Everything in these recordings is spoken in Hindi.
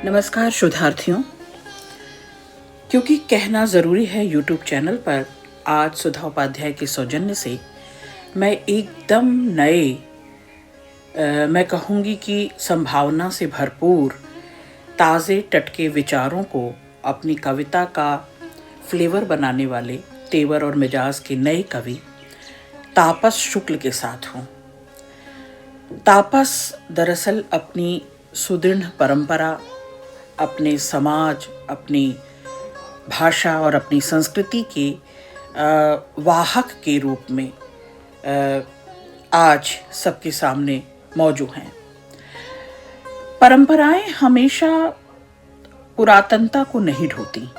नमस्कार शोधार्थियों। क्योंकि कहना ज़रूरी है यूट्यूब चैनल पर, आज सुधा उपाध्याय के सौजन्य से मैं एकदम नए मैं कहूँगी कि संभावना से भरपूर ताज़े टटके विचारों को अपनी कविता का फ्लेवर बनाने वाले तेवर और मिजाज के नए कवि तापस शुक्ल के साथ हूँ। तापस दरअसल अपनी सुदृढ़ परंपरा, अपने समाज, अपनी भाषा और अपनी संस्कृति के वाहक के रूप में आज सबके सामने मौजूद हैं। परंपराएं हमेशा पुरातनता को नहीं ढोती।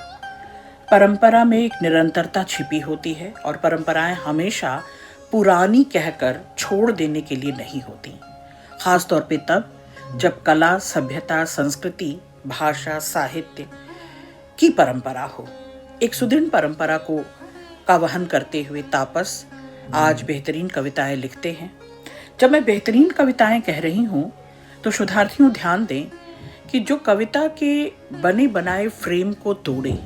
परंपरा में एक निरंतरता छिपी होती है और परंपराएं हमेशा पुरानी कहकर छोड़ देने के लिए नहीं होती, खास तौर पे तब जब कला, सभ्यता, संस्कृति, भाषा, साहित्य की परंपरा हो। एक सुदृढ़ परंपरा का वहन करते हुए तापस आज बेहतरीन कविताएं लिखते हैं। जब मैं बेहतरीन कविताएं कह रही हूँ तो शोधार्थियों ध्यान दें कि जो कविता के बने बनाए फ्रेम को तोड़े,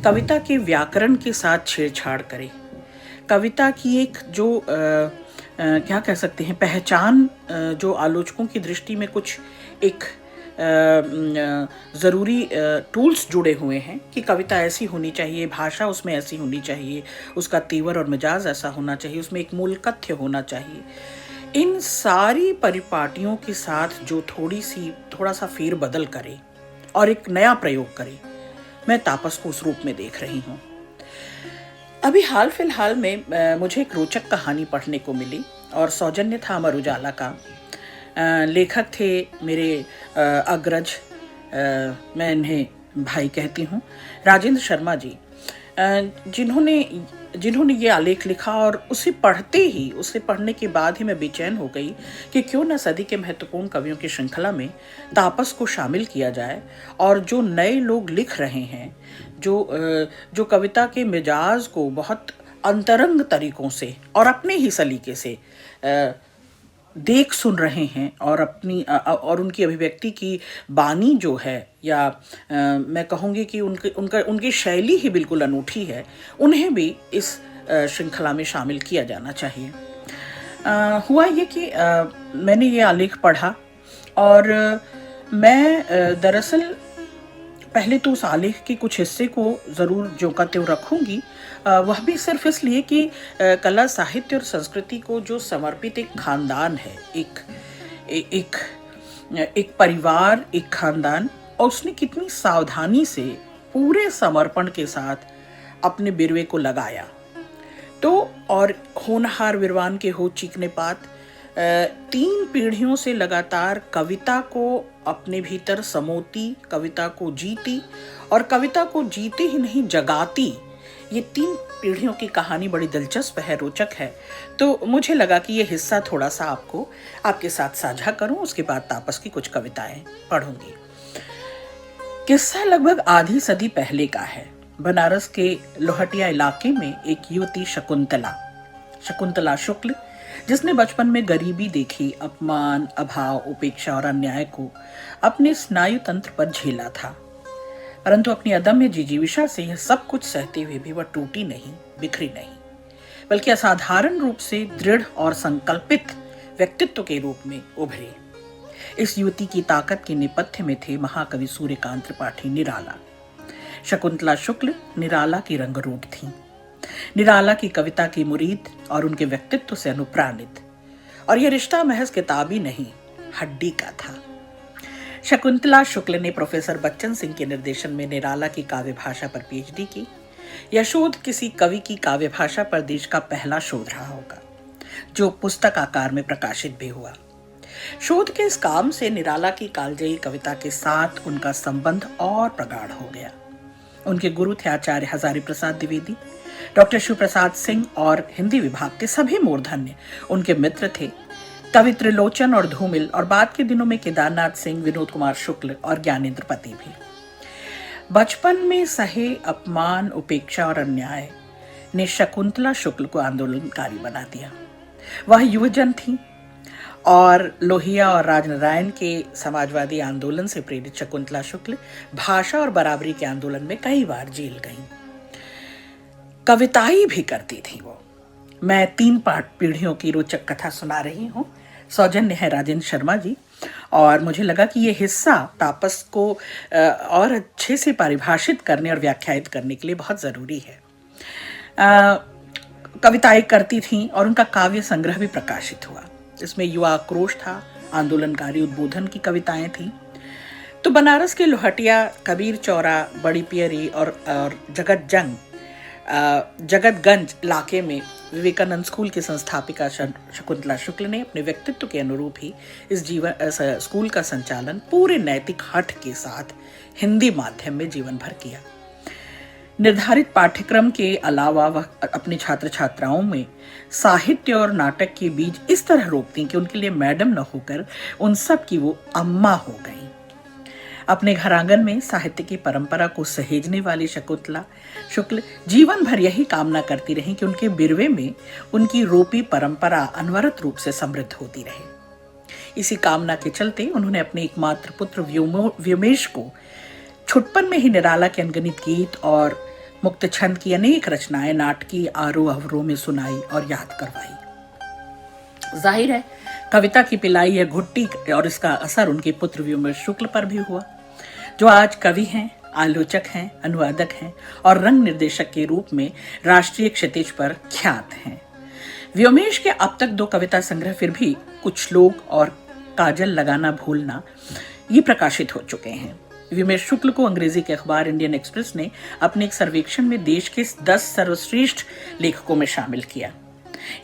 कविता के व्याकरण के साथ छेड़छाड़ करे, कविता की एक जो क्या कह सकते हैं पहचान, जो आलोचकों की दृष्टि में कुछ एक ज़रूरी टूल्स जुड़े हुए हैं कि कविता ऐसी होनी चाहिए, भाषा उसमें ऐसी होनी चाहिए, उसका तीवर और मिजाज ऐसा होना चाहिए, उसमें एक मूल कथ्य होना चाहिए। इन सारी परिपाटियों के साथ जो थोड़ा सा फेर बदल करे और एक नया प्रयोग करे, मैं तापस को उस रूप में देख रही हूँ। अभी हाल फिलहाल में मुझे एक रोचक कहानी पढ़ने को मिली और सौजन्य था अमर उजाला का। लेखक थे मेरे अग्रज, मैं इन्हें भाई कहती हूँ, राजेंद्र शर्मा जी, जिन्होंने ये आलेख लिखा और उसे पढ़ने के बाद ही मैं बेचैन हो गई कि क्यों न सदी के महत्वपूर्ण कवियों की श्रृंखला में तापस को शामिल किया जाए और जो नए लोग लिख रहे हैं, जो कविता के मिजाज को बहुत अंतरंग तरीकों से और अपने ही सलीके से देख सुन रहे हैं और उनकी अभिव्यक्ति की बानी जो है, या मैं कहूँगी कि उनकी शैली ही बिल्कुल अनूठी है, उन्हें भी इस श्रृंखला में शामिल किया जाना चाहिए। हुआ ये कि मैंने ये आलेख पढ़ा और मैं दरअसल पहले तो उस आलेख के कुछ हिस्से को ज़रूर ज्यों का त्यों रखूँगी, वह भी सिर्फ इसलिए कि कला, साहित्य और संस्कृति को जो समर्पित एक खानदान है, एक परिवार, एक खानदान, और उसने कितनी सावधानी से पूरे समर्पण के साथ अपने बिरवे को लगाया। तो और होनहार विरवान के हो चीकने पात, 3 पीढ़ियों से लगातार कविता को अपने भीतर समोती, कविता को जीती और कविता को जीती ही नहीं जगाती। ये 3 पीढ़ियों की कहानी बड़ी दिलचस्प है, रोचक है। तो मुझे लगा कि ये हिस्सा थोड़ा सा आपके साथ साझा करूं, उसके बाद तापस की कुछ कविताएं पढ़ूंगी। किस्सा लगभग आधी सदी पहले का है। बनारस के लोहटिया इलाके में एक युवती शकुंतला शुक्ल, जिसने बचपन में गरीबी देखी, अपमान, अभाव, उपेक्षा और अन्याय को अपने स्नायु तंत्र पर झेला था, परंतु अपनी अदम्य जिजीविषा से यह सब कुछ सहते हुए भी वह टूटी नहीं, बिखरी नहीं, बल्कि असाधारण रूप से दृढ़ और संकल्पित व्यक्तित्व के रूप में उभरी। इस युवती की ताकत के नेपथ्य में थे महाकवि सूर्यकांत त्रिपाठी निराला। शकुंतला शुक्ल निराला की रंगरूट थी, निराला की कविता की मुरीद और उनके व्यक्तित्व से अनुप्राणित, और यह रिश्ता महज किताबी नहीं, हड्डी का था। शकुंतला शुक्ल ने प्रोफेसर बच्चन सिंह के निर्देशन में निराला की काव्य भाषा पर पीएचडी की। यह शोध किसी कवि की काव्य भाषा पर देश का पहला शोध रहा होगा, जो पुस्तक आकार में प्रकाशित भी हुआ। शोध के इस काम से निराला की कालजयी कविता के साथ उनका संबंध और प्रगाढ़ हो गया। उनके गुरु थे आचार्य हजारी प्रसाद द्विवेदी, डॉक्टर शिव प्रसाद सिंह और हिंदी विभाग के सभी मूर्धन्य उनके मित्र थे। कवि त्रिलोचन और धूमिल और बाद के दिनों में केदारनाथ सिंह, विनोद कुमार शुक्ल और ज्ञानेंद्र पति भी। बचपन में सहे अपमान, उपेक्षा और अन्याय ने शकुंतला शुक्ल को आंदोलनकारी बना दिया। वह युवजन थी और लोहिया और राजनारायण के समाजवादी आंदोलन से प्रेरित शकुंतला शुक्ल भाषा और बराबरी के आंदोलन में कई बार जेल गईं। कविताई भी करती थी वो। मैं 3 पाठ पीढ़ियों की रोचक कथा सुना रही हूँ। सौजन्य है राजेंद्र शर्मा जी, और मुझे लगा कि ये हिस्सा तापस को और अच्छे से परिभाषित करने और व्याख्यायित करने के लिए बहुत ज़रूरी है। कविताएं करती थीं और उनका काव्य संग्रह भी प्रकाशित हुआ। इसमें युवा आक्रोश था, आंदोलनकारी उद्बोधन की कविताएं थीं। तो बनारस के लोहटिया, कबीर चौरा, बड़ी पियरी और जगतगंज इलाके में विवेकानंद स्कूल की संस्थापिका शकुंतला शुक्ल ने अपने व्यक्तित्व के अनुरूप ही इस स्कूल का संचालन पूरे नैतिक हठ के साथ हिंदी माध्यम में जीवन भर किया। निर्धारित पाठ्यक्रम के अलावा वह अपने छात्र छात्राओं में साहित्य और नाटक के बीज इस तरह रोकती कि उनके लिए मैडम न होकर उन सब की वो अम्मा हो गई। अपने घर आंगन में साहित्य की परंपरा को सहेजने वाली शकुंतला शुक्ल जीवन भर यही कामना करती रही कि उनके बिरवे में उनकी रोपी परंपरा अनवरत रूप से समृद्ध होती रहे। इसी कामना के चलते उन्होंने अपने एकमात्र पुत्र व्योमेश को छुटपन में ही निराला के अनगणित गीत और मुक्त छंद की अनेक रचनाएं नाटकीय आरोह अवरोह में सुनाई और याद करवाई। जाहिर है कविता की पिलाई या घुट्टी और इसका असर उनके पुत्र व्योमेश शुक्ल पर भी हुआ, जो आज कवि हैं, आलोचक हैं, अनुवादक हैं और रंग निर्देशक के रूप में राष्ट्रीय क्षितिज पर ख्यात हैं। व्योमेश के अब तक 2 कविता संग्रह फिर भी कुछ लोग और काजल लगाना भूलना ये प्रकाशित हो चुके हैं। व्योमेश शुक्ल को अंग्रेजी के अखबार इंडियन एक्सप्रेस ने अपने एक सर्वेक्षण में देश के 10 सर्वश्रेष्ठ लेखकों में शामिल किया।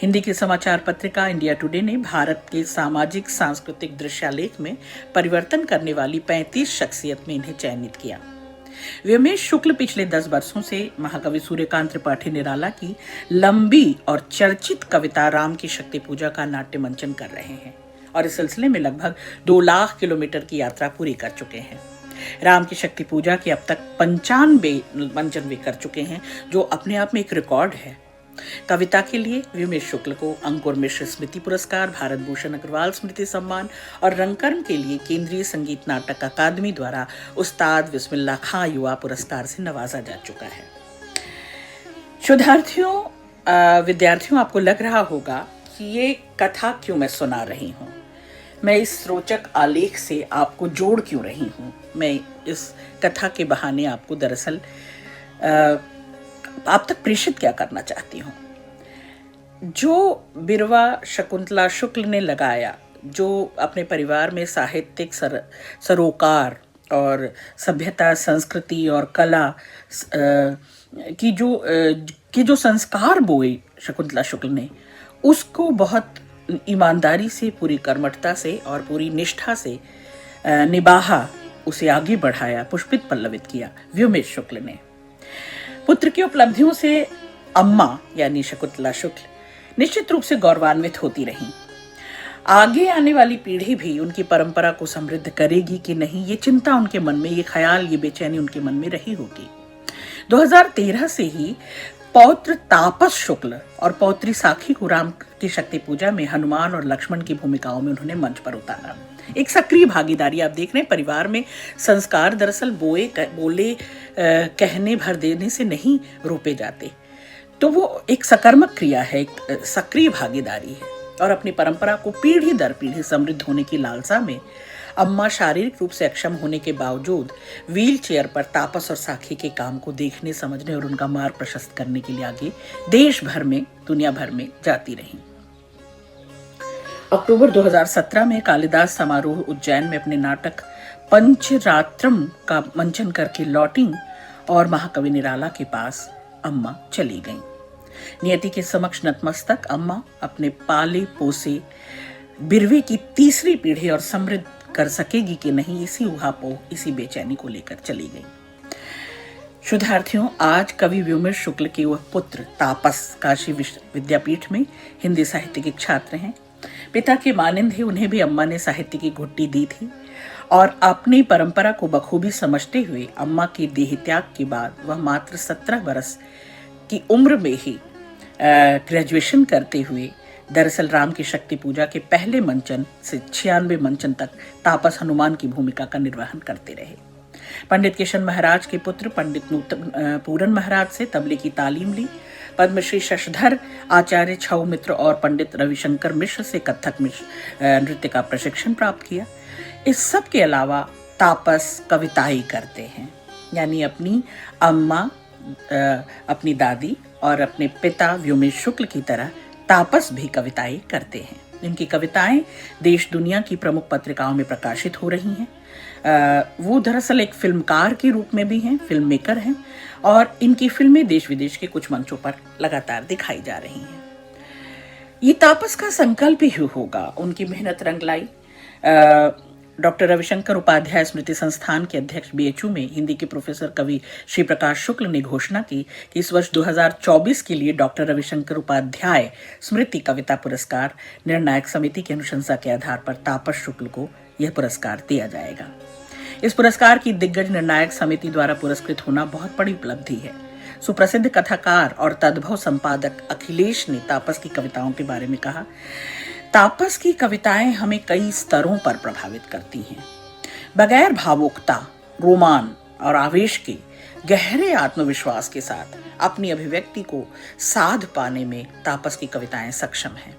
हिंदी की समाचार पत्रिका इंडिया टुडे ने भारत के सामाजिक सांस्कृतिक दृश्यालेख में परिवर्तन करने वाली 35 शख्सियत में इन्हें चयनित किया। व्योमेश शुक्ल पिछले 10 वर्षों से महाकवि सूर्यकांत त्रिपाठी निराला की लंबी और चर्चित कविता राम की शक्ति पूजा का नाट्य मंचन कर रहे हैं और इस सिलसिले में लगभग 2 लाख किलोमीटर की यात्रा पूरी कर चुके हैं। राम की शक्ति पूजा के अब तक 95 मंचन वे कर चुके हैं, जो अपने आप में एक रिकॉर्ड है। कविता के लिए व्योमेश शुक्ल को अंकुर मिश्र स्मृति पुरस्कार, भारत भूषण अग्रवाल स्मृति सम्मान और रंगकर्म के लिए केंद्रीय संगीत नाटक अकादमी द्वारा उस्ताद बिस्मिल्लाह खां युवा पुरस्कार से नवाजा जा चुका है। विद्यार्थियों, आपको लग रहा होगा कि ये कथा क्यों मैं सुना रही हूँ, मैं इस रोचक आलेख से आपको जोड़ क्यों रही हूँ। मैं इस कथा के बहाने आपको दरअसल आप तक प्रेषित क्या करना चाहती हूँ। जो बिरवा शकुंतला शुक्ल ने लगाया, जो अपने परिवार में साहित्यिक सरोकार और सभ्यता, संस्कृति और कला की जो संस्कार बोए शकुंतला शुक्ल ने, उसको बहुत ईमानदारी से, पूरी कर्मठता से और पूरी निष्ठा से निभाहा, उसे आगे बढ़ाया, पुष्पित पल्लवित किया व्योमेश शुक्ल ने। पुत्र की उपलब्धियों से अम्मा यानी शकुंतला शुक्ल निश्चित रूप से गौरवान्वित होती रहीं। आगे आने वाली पीढ़ी भी उनकी परंपरा को समृद्ध करेगी कि नहीं, ये चिंता उनके मन में, ये ख्याल, ये बेचैनी उनके मन में रही होगी। 2013 से ही पौत्र तापस शुक्ल और पौत्री साखी को राम की शक्ति पूजा में हनुमान और लक्ष्मण की भूमिकाओं में उन्होंने मंच पर उतारा। एक सक्रिय भागीदारी आप देख रहे हैं। परिवार में संस्कार दरअसल बोले कहने भर देने से नहीं रोपे जाते, तो वो एक सकर्मक क्रिया है, एक सक्रिय भागीदारी है। और अपनी परंपरा को पीढ़ी दर पीढ़ी समृद्ध होने की लालसा में अम्मा शारीरिक रूप से अक्षम होने के बावजूद व्हील चेयर पर तापस और साखी के काम को देखने, समझने और उनका मार्ग प्रशस्त करने के लिए आगे देश भर में, दुनिया भर में जाती रहीं। अक्टूबर 2017 में कालिदास समारोह उज्जैन में अपने नाटक पंचरात्रम का मंचन करके लौटी और महाकवि निराला के पास अम्मा चली गईं। नियति के समक्ष नतमस्तक अम्मा अपने पाले पोसे बिरवे की 3री पीढ़ी और समृद्ध कर सकेगी कि नहीं, इसी उहापोह, इसी बेचैनी को लेकर चली गई। शुद्धार्थियों, आज कवि व्योमेश शुक्ल के वह पुत्र तापस काशी विद्यापीठ में हिंदी साहित्य के छात्र हैं। पिता के मानिंद ही उन्हें भी अम्मा ने साहित्य की घुट्टी दी थी और अपनी परंपरा को बखूबी समझते हुए अम्मा की देहत्याग के बाद वह मात्र 17 वर्ष की उम्र में ही ग्रेजुएशन करते हुए दरअसल राम की शक्ति पूजा के पहले मंचन से 96 मंचन तक तापस हनुमान की भूमिका का निर्वहन करते रहे। पंडित किशन महाराज के पुत्र पंडित पूरन महाराज से तबले की तालीम ली। पद्मश्री शशधर आचार्य छऊ मित्र और पंडित रविशंकर मिश्र से कथक नृत्य का प्रशिक्षण प्राप्त किया। इस सब के अलावा तापस कविताएं करते हैं, यानी अपनी अम्मा, अपनी दादी और अपने पिता व्योमेश शुक्ल की तरह तापस भी कविताएं करते हैं। इनकी कविताएं देश दुनिया की प्रमुख पत्रिकाओं में प्रकाशित हो रही हैं। वो दरअसल एक फिल्मकार के रूप में भी हैं, फिल्म मेकर हैं, और इनकी फिल्में देश विदेश के कुछ मंचों पर लगातार दिखाई जा रही हैं। ये तापस का संकल्प ही होगा, उनकी मेहनत रंग लाई। डॉक्टर रविशंकर उपाध्याय स्मृति संस्थान के अध्यक्ष बीएचयू में हिंदी के प्रोफेसर कवि श्री प्रकाश शुक्ल ने घोषणा की कि इस वर्ष 2024 के लिए डॉक्टर रविशंकर उपाध्याय स्मृति कविता पुरस्कार निर्णायक समिति की अनुशंसा के आधार पर तापस शुक्ल को यह पुरस्कार दिया जाएगा। इस पुरस्कार की दिग्गज निर्णायक समिति द्वारा पुरस्कृत होना बहुत बड़ी उपलब्धि है। सुप्रसिद्ध कथाकार और तद्भव संपादक अखिलेश ने तापस की कविताओं के बारे में कहा, तापस की कविताएं हमें कई स्तरों पर प्रभावित करती हैं। बगैर भावुकता, रोमान और आवेश के गहरे आत्मविश्वास के साथ अपनी अभिव्यक्ति को साध पाने में तापस की कविताएं सक्षम हैं।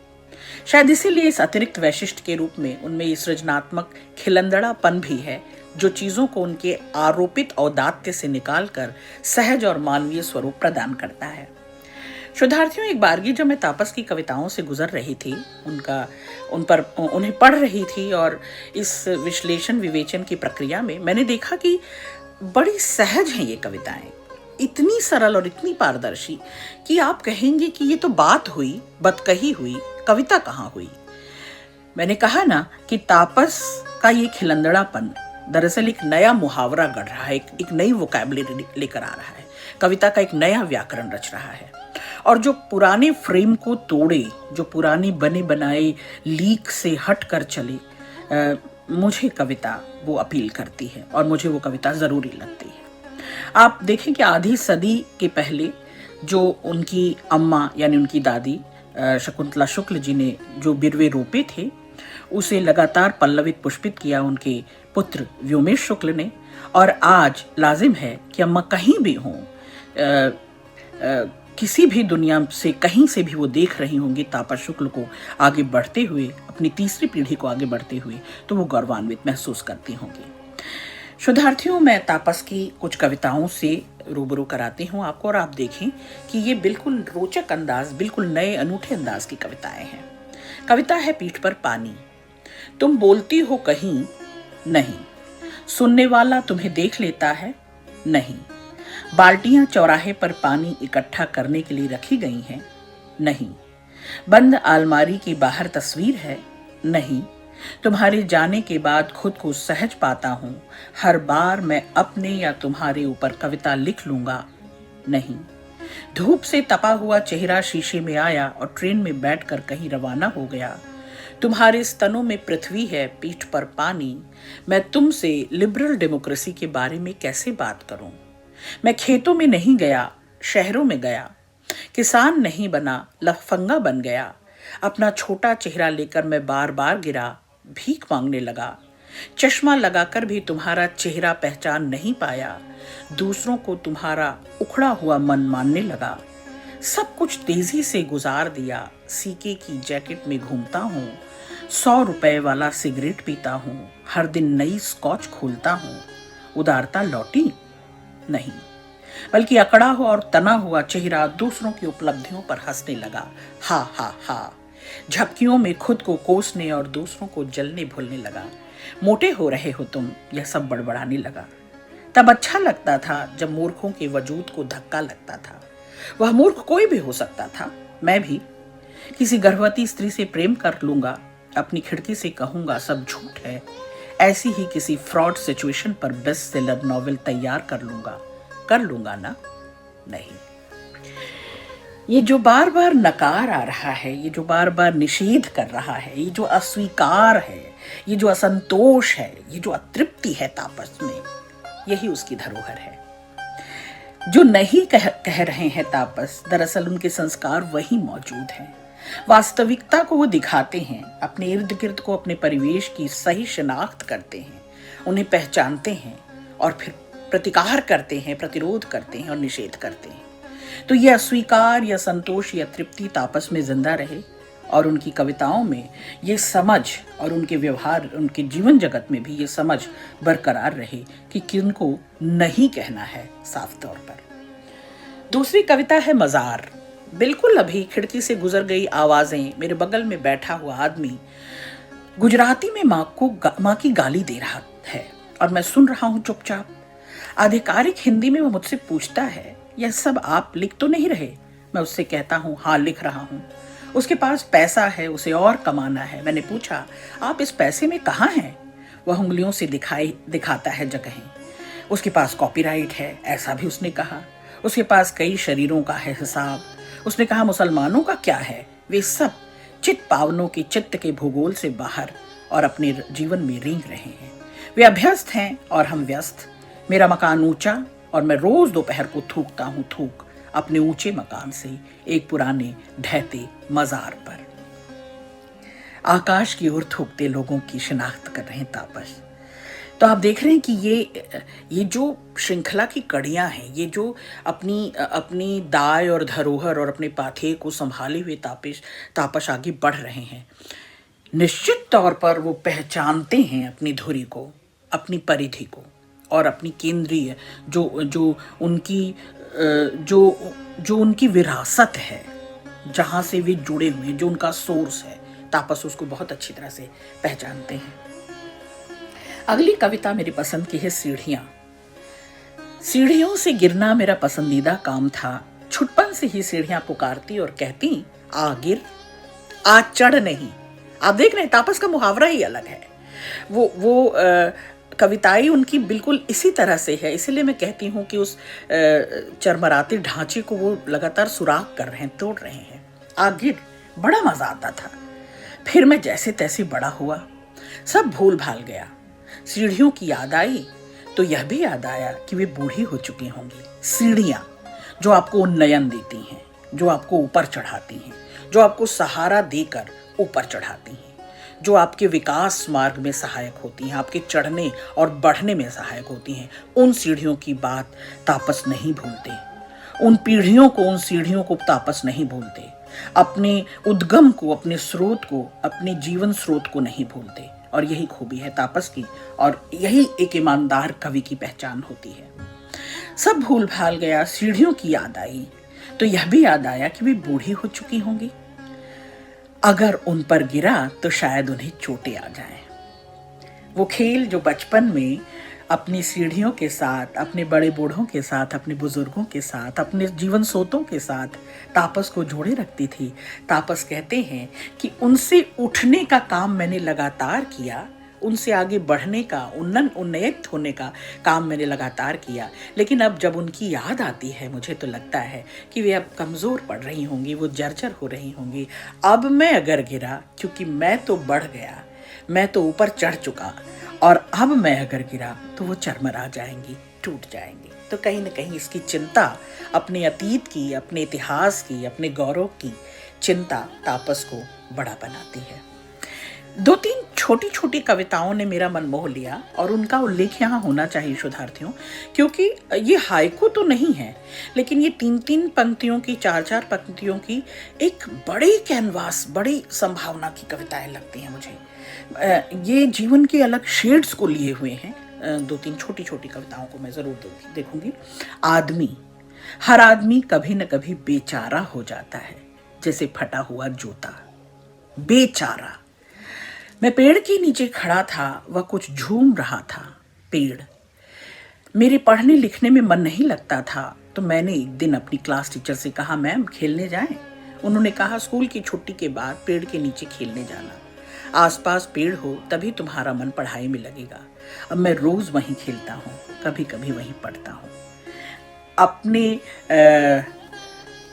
शायद इसीलिए इस अतिरिक्त वैशिष्ट के रूप में उनमें ये सृजनात्मक खिलंदड़ापन भी है, जो चीजों को उनके आरोपित औदात्य से निकालकर सहज और मानवीय स्वरूप प्रदान करता है। शोधार्थियों, एक बारगी जब मैं तापस की कविताओं से गुजर रही थी, उन्हें पढ़ रही थी, और इस विश्लेषण विवेचन की प्रक्रिया में मैंने देखा कि बड़ी सहज हैं ये कविताएं, इतनी सरल और इतनी पारदर्शी कि आप कहेंगे कि ये तो बात हुई, बतकही हुई, कविता कहाँ हुई। मैंने कहा ना कि तापस का ये खिलंदड़ापन दरअसल एक नया मुहावरा गढ़ रहा है, एक नई वोकैबुलरी लेकर आ रहा है, कविता का एक नया व्याकरण रच रहा है। और जो पुराने फ्रेम को तोड़े, जो पुराने बने बनाए लीक से हट कर चले, मुझे कविता वो अपील करती है और मुझे वो कविता जरूरी लगती है। आप देखें कि आधी सदी के पहले जो उनकी अम्मा यानी उनकी दादी शकुंतला शुक्ल जी ने जो बिरवे रोपे थे, उसे लगातार पल्लवित पुष्पित किया उनके पुत्र व्योमेश शुक्ल ने। और आज लाजिम है कि अम्मा कहीं भी हों, किसी भी दुनिया से कहीं से भी वो देख रही होंगी तापस शुक्ल को आगे बढ़ते हुए, अपनी तीसरी पीढ़ी को आगे बढ़ते हुए, तो वो गौरवान्वित महसूस करती होंगी। शोधार्थियों, मैं तापस की कुछ कविताओं से रूबरू कराती हूँ आपको, और आप देखें कि ये बिल्कुल रोचक अंदाज, बिल्कुल नए अनूठे अंदाज की कविताएं हैं। कविता है पीठ पर पानी। तुम बोलती हो कहीं नहीं, सुनने वाला तुम्हें देख लेता है नहीं। बाल्टियां चौराहे पर पानी इकट्ठा करने के लिए रखी गई हैं नहीं। बंद अलमारी की बाहर तस्वीर है नहीं। तुम्हारे जाने के बाद खुद को सहज पाता हूं, हर बार मैं अपने या तुम्हारे ऊपर कविता लिख लूंगा नहीं। धूप से तपा हुआ चेहरा शीशे में आया और ट्रेन में बैठकर कहीं रवाना हो गया। तुम्हारे स्तनों में पृथ्वी है, पीठ पर पानी। मैं तुमसे लिबरल डेमोक्रेसी के बारे में कैसे बात करूं। मैं खेतों में नहीं गया, शहरों में गया। किसान नहीं बना, लफंगा बन गया। अपना छोटा चेहरा लेकर मैं बार बार गिरा, भीख मांगने लगा। चश्मा लगाकर भी तुम्हारा चेहरा पहचान नहीं पाया। दूसरों को तुम्हारा उखड़ा हुआ मन मानने लगा। सब कुछ तेजी से गुजार दिया। सीके की जैकेट में घूमता हूँ, 100 रुपए वाला सिगरेट पीता हूँ, हर दिन नई स्कॉच खोलता हूँ। उदारता लौटी नहीं, बल्कि अकड़ा हुआ और तना हुआ चेहरा दूसरों की उपलब्धियों पर हंसने लगा। हा हा हा। झपकियों में खुद को कोसने और दूसरों को जलने भूलने लगा। मोटे हो रहे हो तुम, यह सब बड़बड़ाने लगा। तब अच्छा लगता था जब मूर्खों के वजूद को धक्का लगता था। वह मूर्ख कोई भी हो सकता था, मैं भी। किसी गर्भवती स्त्री से प्रेम कर लूंगा, अपनी खिड़की से कहूंगा सब झूठ है। ऐसी ही किसी फ्रॉड सिचुएशन पर बेस्ट सेलर नॉवेल तैयार कर लूंगा ना? नहीं। ये जो बार बार नकार आ रहा है, ये जो बार बार निषेध कर रहा है, ये जो अस्वीकार है, ये जो असंतोष है, ये जो अतृप्ति है तापस में, यही उसकी धरोहर है। जो नहीं कह रहे हैं तापस, दरअसल उनके संस्कार वही मौजूद हैं। वास्तविकता को वो दिखाते हैं, अपने इर्द गिर्द को, अपने परिवेश की सही शिनाख्त करते हैं, उन्हें पहचानते हैं और फिर प्रतिकार करते हैं, प्रतिरोध करते हैं और निषेध करते हैं। तो यह अस्वीकार या संतोष या तृप्ति तापस में जिंदा रहे और उनकी कविताओं में ये समझ और उनके व्यवहार, उनके जीवन जगत में भी ये समझ बरकरार रहे कि किनको नहीं कहना है साफ तौर पर। दूसरी कविता है मजार। बिल्कुल अभी खिड़की से गुजर गई आवाजें, मेरे बगल में बैठा हुआ आदमी गुजराती में माँ की गाली दे रहा है और मैं सुन रहा हूँ चुपचाप। आधिकारिक हिंदी में वो मुझसे पूछता है, यह सब आप लिख तो नहीं रहे? मैं उससे कहता हूँ, हाँ लिख रहा हूँ। उसके पास पैसा है, उसे और कमाना है। मैंने पूछा, आप इस पैसे में कहाँ हैं? वह उंगलियों से दिखाता है जगहें। उसके पास कॉपीराइट है, ऐसा भी उसने कहा। उसके पास कई शरीरों का है हिसाब। उसने कहा, मुसलमानों का क्या है? वे सब चित पावनों के चित्त के भूगोल से बाहर और अपने जीवन में रेंग रहे हैं। वे अभ्यस्त हैं और हम व्यस्त। मेरा मकान ऊंचा और मैं रोज दोपहर को थूकता हूँ थूक अपने ऊंचे मकान से एक पुराने ढहते मजार पर। आकाश की ओर थूकते लोगों की शिनाख्त कर रहे हैं तापस। तो आप देख रहे हैं कि ये जो श्रृंखला की कड़ियां हैं, ये जो अपनी दाय और धरोहर और अपने पाथेय को संभाले हुए तापस आगे बढ़ रहे हैं। निश्चित तौर पर वो पहचानते हैं अपनी धुरी को, अपनी परिधि को और अपनी केंद्रीय जो उनकी विरासत है, जहाँ से वे जुड़े हुए हैं, जो उनका सोर्स है। तापस उसको बहुत अच्छी तरह से पहचानते हैं। अगली कविता मेरी पसंद की है सीढ़ियां। सीढ़ियों से गिरना मेरा पसंदीदा काम था। छुटपन से ही सीढ़ियां पुकारती और कहती, आ गिर, आ चढ़ नहीं। आप देख रहे हैं, तापस का मुहावरा ही अलग है। वो कविताएं उनकी बिल्कुल इसी तरह से है। इसीलिए मैं कहती हूँ कि उस चरमराते ढांचे को वो लगातार सुराख कर रहे हैं, तोड़ रहे हैं। आखिर बड़ा मजा आता था। फिर मैं जैसे तैसे बड़ा हुआ, सब भूल भाल गया। सीढ़ियों की याद आई तो यह भी याद आया कि वे बूढ़ी हो चुकी होंगी। सीढ़ियां जो आपको उन्नयन देती हैं, जो आपको ऊपर चढ़ाती हैं, जो आपको सहारा देकर ऊपर चढ़ाती हैं, जो आपके विकास मार्ग में सहायक होती हैं, आपके चढ़ने और बढ़ने में सहायक होती हैं, उन सीढ़ियों की बात तापस नहीं भूलते। उन पीढ़ियों को, उन सीढ़ियों को तापस नहीं भूलते। अपने उद्गम को, अपने स्रोत को, अपने जीवन स्रोत को नहीं भूलते। और यही खूबी है तापस की, और यही एक ईमानदार कवि की पहचान होती है। सब भूल भाल गया, सीढ़ियों की याद आई तो यह भी याद आया कि वे बूढ़ी हो चुकी होंगी। अगर उन पर गिरा तो शायद उन्हें चोटें आ जाएं। वो खेल जो बचपन में अपनी सीढ़ियों के साथ, अपने बड़े बूढ़ों के साथ, अपने बुजुर्गों के साथ, अपने जीवन स्रोतों के साथ तापस को जोड़े रखती थी। तापस कहते हैं कि उनसे उठने का काम मैंने लगातार किया, उनसे आगे बढ़ने का, उन्नत होने का काम मैंने लगातार किया। लेकिन अब जब उनकी याद आती है, मुझे तो लगता है कि वे अब कमज़ोर पड़ रही होंगी, वो जर्जर हो रही होंगी। अब मैं अगर गिरा, क्योंकि मैं तो बढ़ गया, मैं तो ऊपर चढ़ चुका, और अब मैं अगर गिरा तो वो चरमरा जाएंगी, टूट जाएंगी। तो कहीं ना कहीं इसकी चिंता, अपने अतीत की, अपने इतिहास की, अपने गौरव की चिंता तापस को बड़ा बनाती है। 2-3 छोटी छोटी कविताओं ने मेरा मन मोह लिया और उनका उल्लेख यहाँ होना चाहिए शोधार्थियों, क्योंकि ये हाइकू तो नहीं है, लेकिन ये 3-3 पंक्तियों की, 4-4 पंक्तियों की एक बड़ी कैनवास, बड़ी संभावना की कविताएं लगती हैं मुझे। ये जीवन के अलग शेड्स को लिए हुए हैं। 2-3 छोटी छोटी कविताओं को मैं जरूर देखूंगी। आदमी, हर आदमी कभी न कभी बेचारा हो जाता है, जैसे फटा हुआ जूता। बेचारा। मैं पेड़ के नीचे खड़ा था, वह कुछ झूम रहा था। पेड़। मेरे पढ़ने लिखने में मन नहीं लगता था, तो मैंने एक दिन अपनी क्लास टीचर से कहा, मैम खेलने जाएं? उन्होंने कहा, स्कूल की छुट्टी के बाद पेड़ के नीचे खेलने जाना। आसपास पेड़ हो तभी तुम्हारा मन पढ़ाई में लगेगा। अब मैं रोज वहीं खेलता हूँ, कभी कभी वहीं पढ़ता हूँ। अपने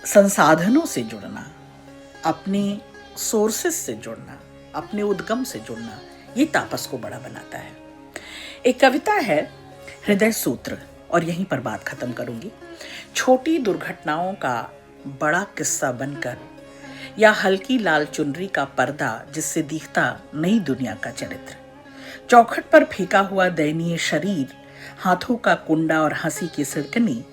संसाधनों से जुड़ना, अपने सोर्सेस से जुड़ना, अपने उद्गम से जुड़ना, ये तापस को बड़ा बनाता है। एक कविता है हृदय सूत्र, और यहीं पर बात खत्म करूंगी। छोटी दुर्घटनाओं का बड़ा किस्सा बनकर या हल्की लाल चुनरी का पर्दा जिससे दिखता नई दुनिया का चरित्र। चौखट पर फेंका हुआ दयनीय शरीर, हाथों का कुंडा और हंसी की सिरकनी,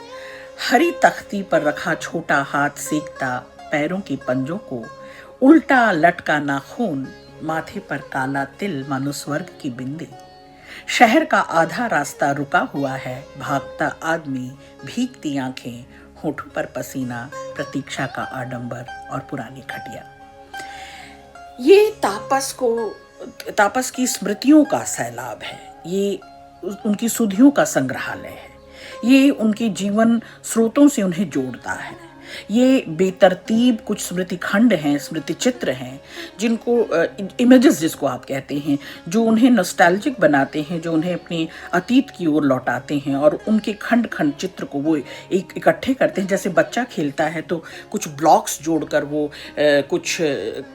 हरी तख्ती पर रखा छोटा हाथ सेकता पैरों के पंजों को, उल्टा लटका नाखून, माथे पर काला तिल मानो स्वर्ग की बिंदी। शहर का आधा रास्ता रुका हुआ है, भागता आदमी, भीगती आंखें, होठों पर पसीना, प्रतीक्षा का आडंबर और पुरानी खटिया। ये तापस की स्मृतियों का सैलाब है। ये उनकी सुधियों का संग्रहालय है। ये उनके जीवन स्रोतों से उन्हें जोड़ता है। ये बेतरतीब कुछ स्मृति खंड हैं, स्मृति चित्र हैं, जिनको इमेजेस जिसको आप कहते हैं, जो उन्हें नॉस्टैल्जिक बनाते हैं, जो उन्हें अपने अतीत की ओर लौटाते हैं और उनके खंड खंड चित्र को वो एक इकट्ठे करते हैं। जैसे बच्चा खेलता है तो कुछ ब्लॉक्स जोड़कर वो कुछ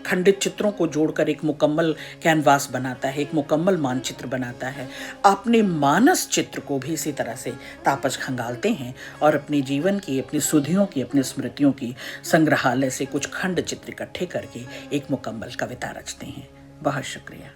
खंडित चित्रों को जोड़कर एक मुकम्मल कैनवास बनाता है, एक मुकम्मल मानचित्र बनाता है। अपने मानस चित्र को भी इसी तरह से तापस खंगालते हैं और अपने जीवन की, अपनी सुधियों की, अपनी स्मृतियों की संग्रहालय से कुछ खंड चित्र इकट्ठे करके एक मुकम्मल कविता रचते हैं। बहुत शुक्रिया।